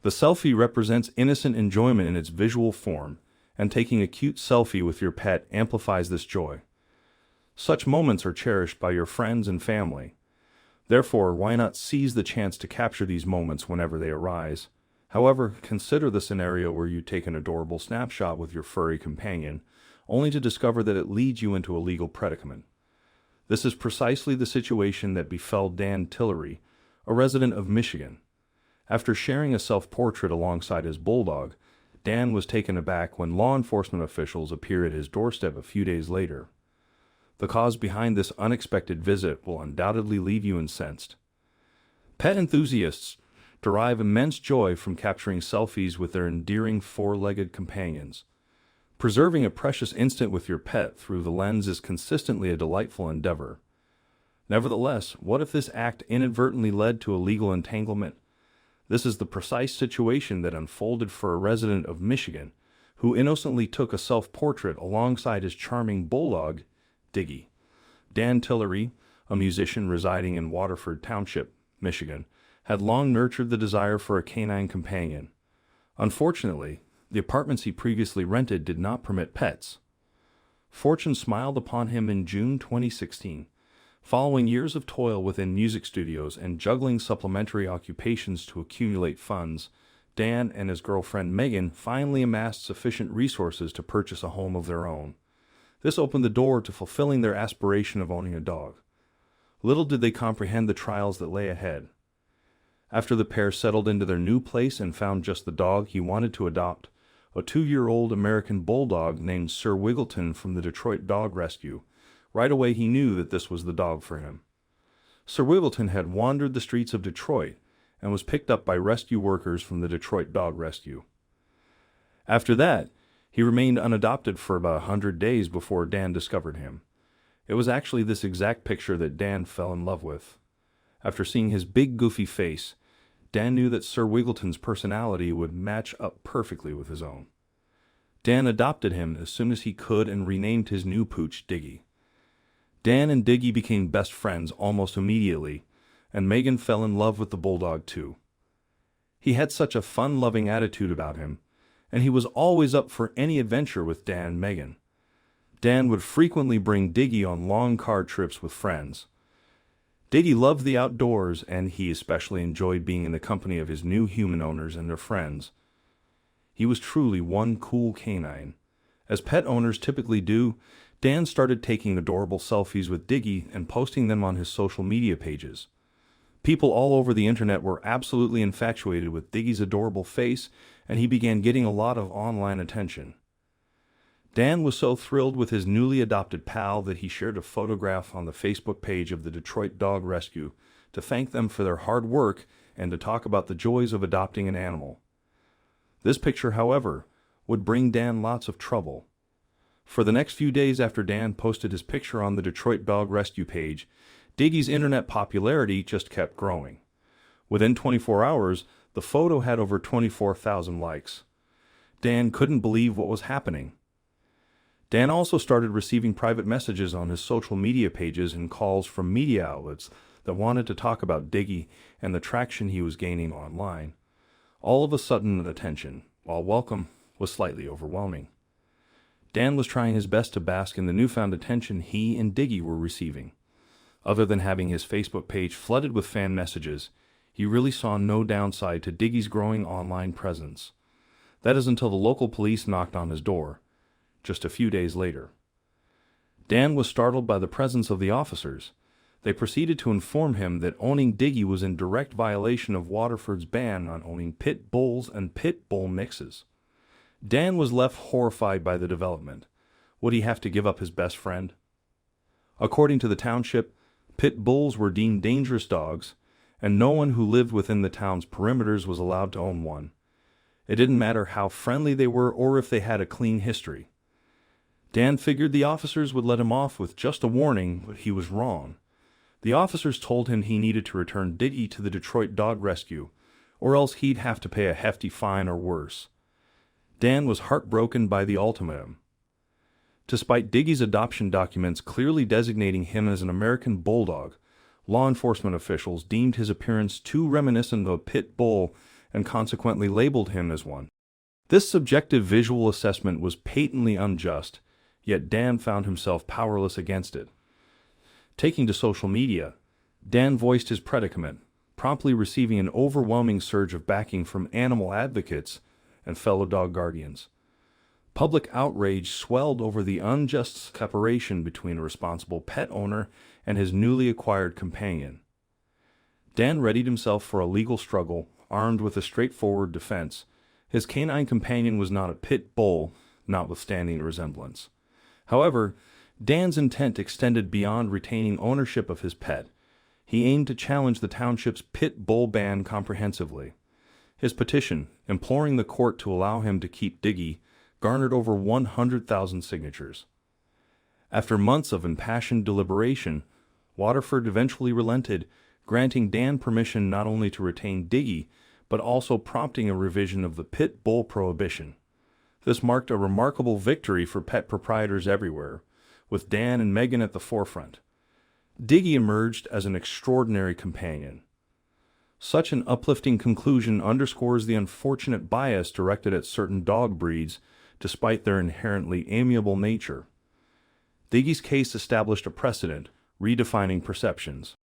The selfie represents innocent enjoyment in its visual form, and taking a cute selfie with your pet amplifies this joy. Such moments are cherished by your friends and family. Therefore, why not seize the chance to capture these moments whenever they arise? However, consider the scenario where you take an adorable snapshot with your furry companion, only to discover that it leads you into a legal predicament. This is precisely the situation that befell Dan Tillery, a resident of Michigan. After sharing a self-portrait alongside his bulldog, Dan was taken aback when law enforcement officials appeared at his doorstep a few days later. The cause behind this unexpected visit will undoubtedly leave you incensed. Pet enthusiasts derive immense joy from capturing selfies with their endearing four-legged companions. Preserving a precious instant with your pet through the lens is consistently a delightful endeavor. Nevertheless, what if this act inadvertently led to a legal entanglement? This is the precise situation that unfolded for a resident of Michigan who innocently took a self-portrait alongside his charming bulldog, Diggy. Dan Tillery, a musician residing in Waterford Township, Michigan, had long nurtured the desire for a canine companion. Unfortunately, the apartments he previously rented did not permit pets. Fortune smiled upon him in June 2016. Following years of toil within music studios and juggling supplementary occupations to accumulate funds, Dan and his girlfriend Megan finally amassed sufficient resources to purchase a home of their own. This opened the door to fulfilling their aspiration of owning a dog. Little did they comprehend the trials that lay ahead. After the pair settled into their new place and found just the dog he wanted to adopt, a 2-year-old American bulldog named Sir Wiggleton from the Detroit Dog Rescue, right away he knew that this was the dog for him. Sir Wiggleton had wandered the streets of Detroit and was picked up by rescue workers from the Detroit Dog Rescue. After that, he remained unadopted for about 100 days before Dan discovered him. It was actually this exact picture that Dan fell in love with. After seeing his big goofy face, Dan knew that Sir Wiggleton's personality would match up perfectly with his own. Dan adopted him as soon as he could and renamed his new pooch Diggy. Dan and Diggy became best friends almost immediately, and Megan fell in love with the bulldog too. He had such a fun-loving attitude about him, and he was always up for any adventure with Dan and Megan. Dan would frequently bring Diggy on long car trips with friends. Diggy loved the outdoors, and he especially enjoyed being in the company of his new human owners and their friends. He was truly one cool canine. As pet owners typically do, Dan started taking adorable selfies with Diggy and posting them on his social media pages. People all over the internet were absolutely infatuated with Diggy's adorable face, and he began getting a lot of online attention. Dan was so thrilled with his newly adopted pal that he shared a photograph on the Facebook page of the Detroit Dog Rescue to thank them for their hard work and to talk about the joys of adopting an animal. This picture, however, would bring Dan lots of trouble. For the next few days after Dan posted his picture on the Detroit Dog Rescue page, Diggy's internet popularity just kept growing. Within 24 hours, the photo had over 24,000 likes. Dan couldn't believe what was happening. Dan also started receiving private messages on his social media pages and calls from media outlets that wanted to talk about Diggy and the traction he was gaining online. All of a sudden, the attention, while welcome, was slightly overwhelming. Dan was trying his best to bask in the newfound attention he and Diggy were receiving. Other than having his Facebook page flooded with fan messages, he really saw no downside to Diggy's growing online presence. That is until the local police knocked on his door, just a few days later. Dan was startled by the presence of the officers. They proceeded to inform him that owning Diggy was in direct violation of Waterford's ban on owning pit bulls and pit bull mixes. Dan was left horrified by the development. Would he have to give up his best friend? According to the township, pit bulls were deemed dangerous dogs, and no one who lived within the town's perimeters was allowed to own one. It didn't matter how friendly they were or if they had a clean history. Dan figured the officers would let him off with just a warning, but he was wrong. The officers told him he needed to return Diggy to the Detroit Dog Rescue, or else he'd have to pay a hefty fine or worse. Dan was heartbroken by the ultimatum. Despite Diggy's adoption documents clearly designating him as an American bulldog, law enforcement officials deemed his appearance too reminiscent of a pit bull and consequently labeled him as one. This subjective visual assessment was patently unjust, yet Dan found himself powerless against it. Taking to social media, Dan voiced his predicament, promptly receiving an overwhelming surge of backing from animal advocates and fellow dog guardians. Public outrage swelled over the unjust separation between a responsible pet owner and his newly acquired companion. Dan readied himself for a legal struggle, armed with a straightforward defense. His canine companion was not a pit bull, notwithstanding the resemblance. However, Dan's intent extended beyond retaining ownership of his pet. He aimed to challenge the township's pit bull ban comprehensively. His petition, imploring the court to allow him to keep Diggy, garnered over 100,000 signatures. After months of impassioned deliberation, Waterford eventually relented, granting Dan permission not only to retain Diggy, but also prompting a revision of the pit bull prohibition. This marked a remarkable victory for pet proprietors everywhere, with Dan and Megan at the forefront. Diggy emerged as an extraordinary companion. Such an uplifting conclusion underscores the unfortunate bias directed at certain dog breeds, despite their inherently amiable nature. Diggy's case established a precedent, redefining perceptions.